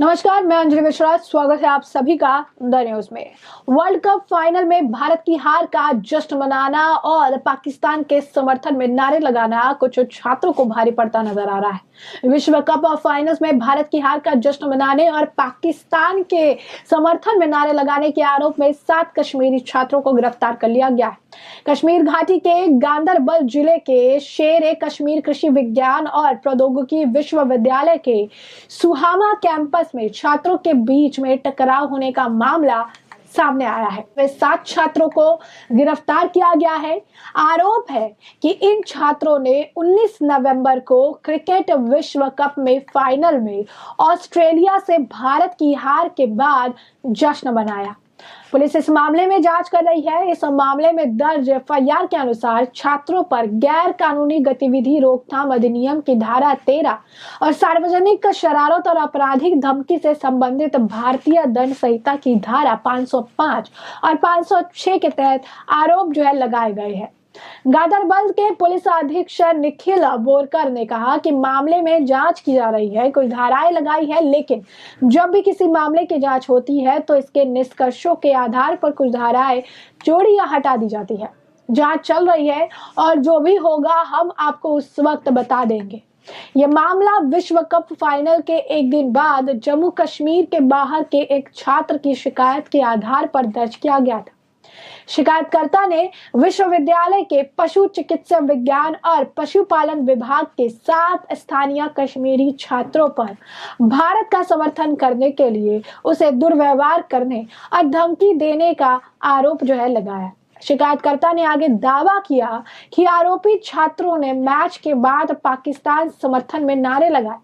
नमस्कार, मैं अंजलि मिश्रा। स्वागत है आप सभी का द न्यूज में। वर्ल्ड कप फाइनल में भारत की हार का जश्न मनाना और पाकिस्तान के समर्थन में नारे लगाना कुछ छात्रों को भारी पड़ता नजर आ रहा है। विश्व कप फाइनल्स में भारत की हार का जश्न मनाने और पाकिस्तान के समर्थन में नारे लगाने के आरोप में 7 कश्मीरी छात्रों को गिरफ्तार कर लिया गया है। कश्मीर घाटी के गांदरबल जिले के शेर कश्मीर कृषि विज्ञान और प्रौद्योगिकी विश्वविद्यालय के सुहामा कैंपस में छात्रों के बीच में टकराव होने का मामला सामने आया है। वे 7 छात्रों को गिरफ्तार किया गया है। आरोप है कि इन छात्रों ने 19 नवंबर को क्रिकेट विश्व कप में फाइनल में ऑस्ट्रेलिया से भारत की हार के बाद जश्न मनाया। पुलिस इस मामले में जांच कर रही है। इस मामले में दर्ज एफआईआर के अनुसार छात्रों पर गैर कानूनी गतिविधि रोकथाम अधिनियम की धारा 13 और सार्वजनिक शरारत और आपराधिक धमकी से संबंधित भारतीय दंड संहिता की धारा 505 और 506 के तहत आरोप लगाए गए हैं। गांदरबल के पुलिस अधीक्षक निखिल बोरकर ने कहा कि मामले में जांच की जा रही है, कुछ धाराएं लगाई है, लेकिन जब भी किसी मामले की जांच होती है तो इसके निष्कर्षों के आधार पर कुछ धाराएं जोड़ी या हटा दी जाती है। जांच चल रही है और जो भी होगा हम आपको उस वक्त बता देंगे। यह मामला विश्व कप फाइनल के एक दिन बाद जम्मू कश्मीर के बाहर के एक छात्र की शिकायत के आधार पर दर्ज किया गया था। शिकायतकर्ता ने विश्वविद्यालय के पशु चिकित्सा विज्ञान और पशुपालन विभाग के 7 स्थानीय कश्मीरी छात्रों पर भारत का समर्थन करने के लिए उसे दुर्व्यवहार करने और धमकी देने का आरोप लगाया। शिकायतकर्ता ने आगे दावा किया कि आरोपित छात्रों ने मैच के बाद पाकिस्तान समर्थन में नारे लगाए।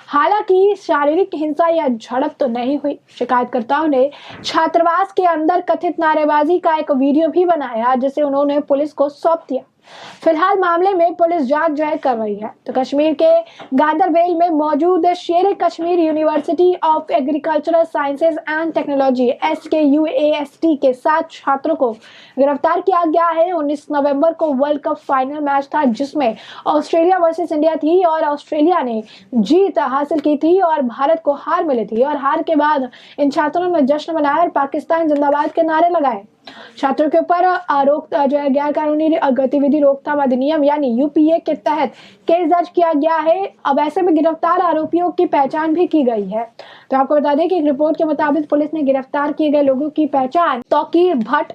हालांकि शारीरिक हिंसा या झड़प तो नहीं हुई। शिकायतकर्ताओं ने छात्रावास के अंदर कथित नारेबाजी का एक वीडियो भी बनाया, जिसे उन्होंने पुलिस को सौंप दिया। फिलहाल मामले में पुलिस जांच कर रही है। तो कश्मीर के गांदरबल में मौजूद शेर Kashmir university of agricultural sciences and technology SKUAST के 7 छात्रों को गिरफ्तार किया गया है। 19 नवंबर को वर्ल्ड कप फाइनल मैच था, जिसमें ऑस्ट्रेलिया वर्सेस इंडिया थी और ऑस्ट्रेलिया ने जीत हासिल की थी और भारत को हार मिली थी। और हार के बाद इन छात्रों ने जश्न मनाया और पाकिस्तान जिंदाबाद के नारे लगाए। छात्रों के ऊपर आरोप गैर कानूनी गतिविधि रोकथाम अधिनियम यानी UPA के तहत केस दर्ज किया गया है। अब ऐसे में गिरफ्तार आरोपियों की पहचान भी की गई है। तो आपको बता दें कि एक रिपोर्ट के मुताबिक पुलिस ने गिरफ्तार किए गए लोगों की पहचान तौकीर भट्ट,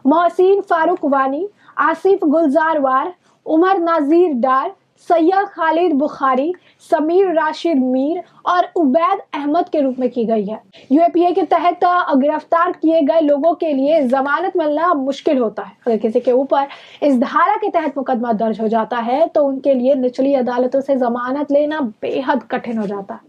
मोहसिन फारूक वानी, आसिफ गुलजार वार, उमर नाजीर डार, सैयद खालिद बुखारी, समीर राशिद मीर और उबैद अहमद के रूप में की गई है। UPA के तहत गिरफ्तार किए गए लोगों के लिए जमानत मिलना मुश्किल होता है। अगर किसी के ऊपर इस धारा के तहत मुकदमा दर्ज हो जाता है तो उनके लिए निचली अदालतों से जमानत लेना बेहद कठिन हो जाता है।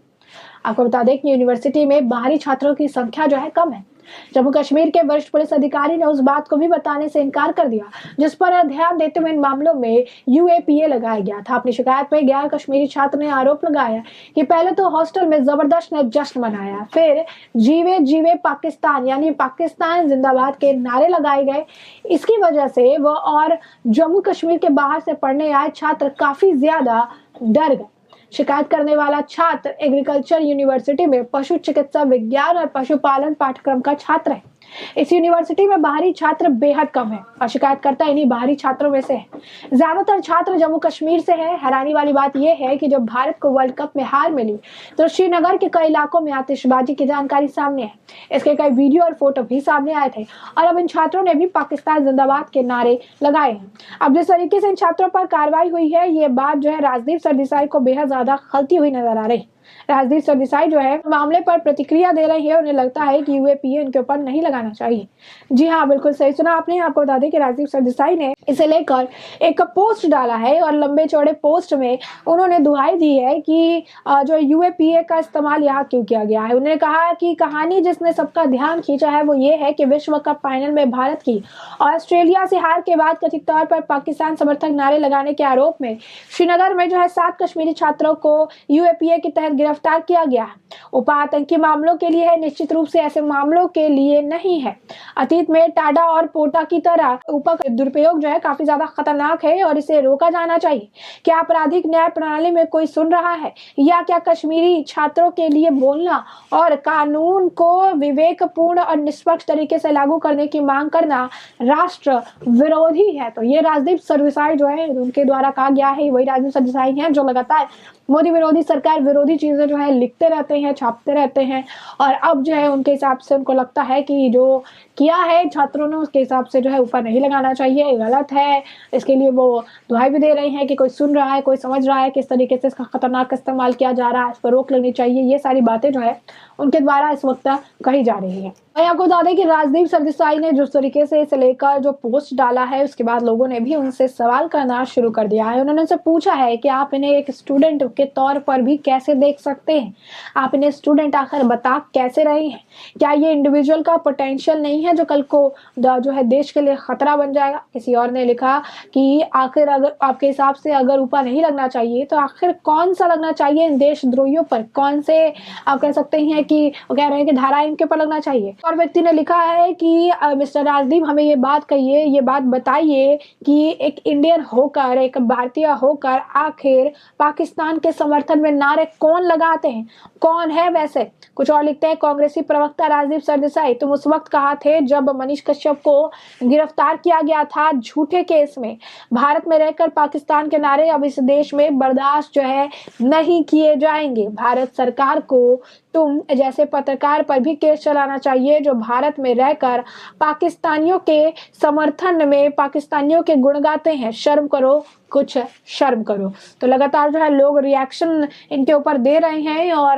आपको बता दें कि यूनिवर्सिटी में बाहरी छात्रों की संख्या कम है। जम्मू कश्मीर के वरिष्ठ पुलिस अधिकारी ने उस बात को भी बताने से इनकार कर दिया जिस पर ध्यान देते हुए इन मामलों में UAPA लगाया गया था। अपनी शिकायत में गैर कश्मीरी छात्र ने आरोप लगाया कि पहले तो हॉस्टल में जबरदस्त जश्न मनाया, फिर जीवे जीवे पाकिस्तान यानी पाकिस्तान जिंदाबाद के नारे लगाए गए। इसकी वजह से वह और जम्मू कश्मीर के बाहर से पढ़ने आए छात्र काफी ज्यादा डर गए। शिकायत करने वाला छात्र एग्रीकल्चर यूनिवर्सिटी में पशु चिकित्सा विज्ञान और पशुपालन पाठ्यक्रम का छात्र है। इस यूनिवर्सिटी में बाहरी छात्र बेहद कम है और शिकायतकर्ता इन्हीं बाहरी छात्रों में से है। ज्यादातर छात्र जम्मू कश्मीर से है। हैरानी वाली बात यह है कि जब भारत को वर्ल्ड कप में हार मिली तो श्रीनगर के कई इलाकों में आतिशबाजी की जानकारी सामने है। इसके कई वीडियो और फोटो भी सामने आए थे और अब इन छात्रों ने भी पाकिस्तान जिंदाबाद के नारे लगाए हैं। अब जिस तरीके से इन छात्रों पर कार्रवाई हुई है, ये बात राजदीप सरदेसाई को बेहद ज्यादा खलती हुई नजर आ रही। राजदीप सरदेसाई मामले पर प्रतिक्रिया दे रही है। उन्हें लगता है कि UAPA इनके ऊपर नहीं लगाना चाहिए। जी हाँ, बिल्कुल सही सुना आपने। आपको बता दें कि राजदीप सरदेसाई ने इसे लेकर एक पोस्ट डाला है और लंबे चौड़े पोस्ट में उन्होंने दुहाई दी है कि जो UAPA का इस्तेमाल यहाँ क्यों किया गया है। उन्होंने कहा कि कहानी जिसने सबका ध्यान खींचा है वो ये है कि विश्व कप फाइनल में भारत की ऑस्ट्रेलिया से हार के बाद कथित तौर पर पाकिस्तान समर्थक नारे लगाने के आरोप में श्रीनगर में 7 कश्मीरी छात्रों को UAPA के तहत गिरफ्तार किया गया है। उपाय आतंकी मामलों के लिए है, निश्चित रूप से ऐसे मामलों के लिए नहीं है। अतीत में टाडा और पोटा की तरह दुरुपयोग जो है काफी ज्यादा खतरनाक है और इसे रोका जाना चाहिए। क्या आपराधिक न्याय प्रणाली में कोई सुन रहा है, या क्या कश्मीरी छात्रों के लिए बोलना और कानून को विवेकपूर्ण और निष्पक्ष तरीके से लागू करने की मांग करना राष्ट्र विरोधी है? तो ये राजदीप सरदेसाई जो है उनके द्वारा कहा गया है, वही राजदीप सरदेसाई हैं जो लगातार मोदी विरोधी, सरकार विरोधी चीजें जो है लिखते रहते हैं, छापते रहते हैं। और अब जो है उनके हिसाब से उनको लगता है कि जो किया है छात्रों ने उसके हिसाब से जो है ऊपर नहीं लगाना चाहिए, गलत है। इसके लिए वो दुहाई भी दे रहे हैं कि कोई सुन रहा है, कोई समझ रहा है किस तरीके से इसका खतरनाक इस्तेमाल किया जा रहा है, इस पर रोक लगनी चाहिए। ये सारी बातें जो है उनके द्वारा इस वक्त कही जा रही है। मैं आपको बता दें कि राजदीप सरदेसाई ने जिस तरीके से इसे लेकर जो पोस्ट डाला है, उसके बाद लोगों ने भी उनसे सवाल करना शुरू कर दिया है। उन्होंने उनसे पूछा है कि आप इन्हें एक स्टूडेंट के तौर पर भी कैसे देख सकते हैं, आप इन्हें स्टूडेंट आखिर बता कैसे रहे हैं? क्या ये इंडिविजुअल का पोटेंशियल नहीं है जो कल को जो है देश के लिए खतरा बन जाएगा? किसी और ने लिखा कि आखिर अगर आपके हिसाब से अगर ऊपर नहीं लगना चाहिए तो आखिर कौन सा लगना चाहिए इन देशद्रोहियों पर? कौन से आप कह सकते हैं कि कह रहे हैं कि धारा इनके ऊपर लगना चाहिए? और व्यक्ति ने लिखा है कि मिस्टर राजदीप हमें ये बात कहिए, ये बात बताइए कि एक इंडियन होकर, एक भारतीय होकर आखिर पाकिस्तान के समर्थन में नारे कौन लगाते हैं? कौन है वैसे? कुछ और लिखते हैं, कांग्रेसी प्रवक्ता राजदीप सरदेसाई, तुम उस वक्त कहा थे जब मनीष कश्यप को गिरफ्तार किया गया था झूठे केस में, भारत में रहकर पाकिस्तान के नारे अब इस देश में बर्दाश्त जो है नहीं किए जाएंगे। भारत सरकार को तुम जैसे पत्रकार पर भी केस चलाना चाहिए जो भारत में रहकर पाकिस्तानियों के समर्थन में पाकिस्तानियों के गुण गाते हैं। शर्म करो, कुछ शर्म करो। तो लगातार जो है लोग रिएक्शन इनके ऊपर दे रहे हैं और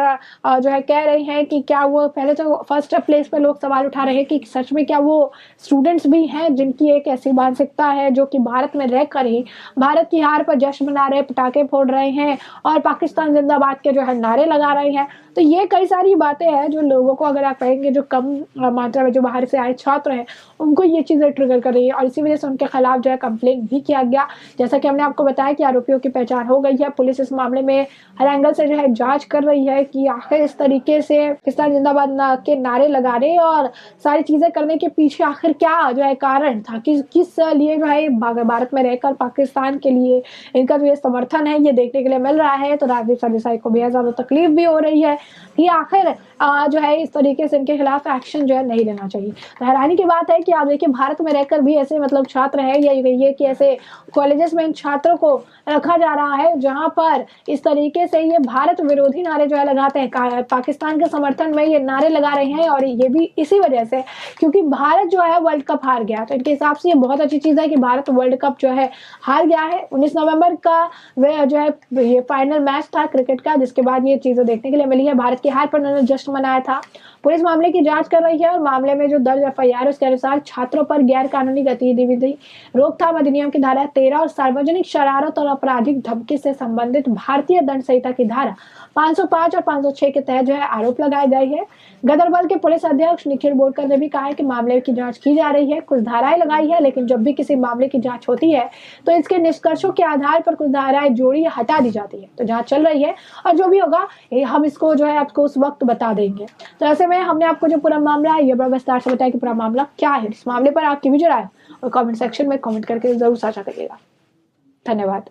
जो है कह रहे हैं कि क्या वो, पहले तो फर्स्ट प्लेस पे लोग सवाल उठा रहे हैं कि सच में क्या वो स्टूडेंट्स भी हैं जिनकी एक ऐसी मानसिकता है जो कि भारत में रहकर ही भारत की हार पर जश्न मना रहे, पटाखे फोड़ रहे हैं और पाकिस्तान जिंदाबाद के जो है नारे लगा रहे हैं। तो ये कई सारी बातें हैं जो लोगों को, अगर आप कहेंगे जो कम मात्रा में जो बाहर से आए छात्र हैं उनको ये चीज़ें ट्रिगर कर रही है और इसी वजह से उनके खिलाफ जो है कंप्लेंट भी किया गया। जैसा कि हमने आपको बताया कि आरोपियों की पहचान हो गई है, पुलिस इस मामले में हर एंगल से जो है जांच कर रही है कि आखिर इस तरीके से पाकिस्तान जिंदाबाद के नारे लगाने और सारी चीजें करने के पीछे आखिर क्या जो है कारण था, किस लिए जो है भारत में रहकर पाकिस्तान के लिए इनका जो ये समर्थन है ये देखने के लिए मिल रहा है। तो राजदीप सरदेसाई को बेहद ज्यादा तकलीफ भी हो रही है कि आखिर जो है इस तरीके से इनके खिलाफ एक्शन जो है नहीं लेना चाहिए। तो हैरानी की बात है कि आप देखिए भारत में रहकर भी ऐसे मतलब छात्र हैं या ये कि ऐसे कॉलेजेस में इन छात्रों को रखा जा रहा है जहां पर इस तरीके से ये भारत विरोधी नारे जो है लगाते हैं, पाकिस्तान के समर्थन में ये नारे लगा रहे हैं। और ये भी इसी वजह से क्योंकि भारत जो है वर्ल्ड कप हार गया। तो इनके हिसाब से ये बहुत अच्छी चीज है कि भारत वर्ल्ड कप जो है हार गया है। 19 नवंबर का वे जो है ये फाइनल मैच था क्रिकेट का, जिसके बाद ये चीजें देखने के लिए मिली है। भारत की हार पर उन्होंने जश्न मनाया था। पुलिस मामले की जांच कर रही है और मामले में जो दर्ज एफआईआर उसके अनुसार छात्रों पर गैर कानूनी गतिविधि, रोकथाम अधिनियम की धारा 13 और सार्वजनिक शरारत और आपराधिक धमकी से संबंधित भारतीय दंड संहिता की धारा 505 और 506 के तहत जो है आरोप लगाए गए हैं। गदर बल के पुलिस अध्यक्ष निखिल बोरकर ने भी कहा है कि मामले की जांच की जा रही है, कुछ धाराएं लगाई है, लेकिन जब भी किसी मामले की जांच होती है तो इसके निष्कर्षों के आधार पर कुछ धाराएं जोड़ी या हटा दी जाती है। तो जांच चल रही है और जो भी होगा हम इसको जो है आपको उस वक्त बता देंगे। तो ऐसे में हमने आपको जो पूरा मामला है ये बड़ा विस्तार से बताया कि पूरा मामला क्या है। इस मामले पर आपकी भी जो राय और कमेंट सेक्शन में कमेंट करके जरूर साझा करिएगा। धन्यवाद।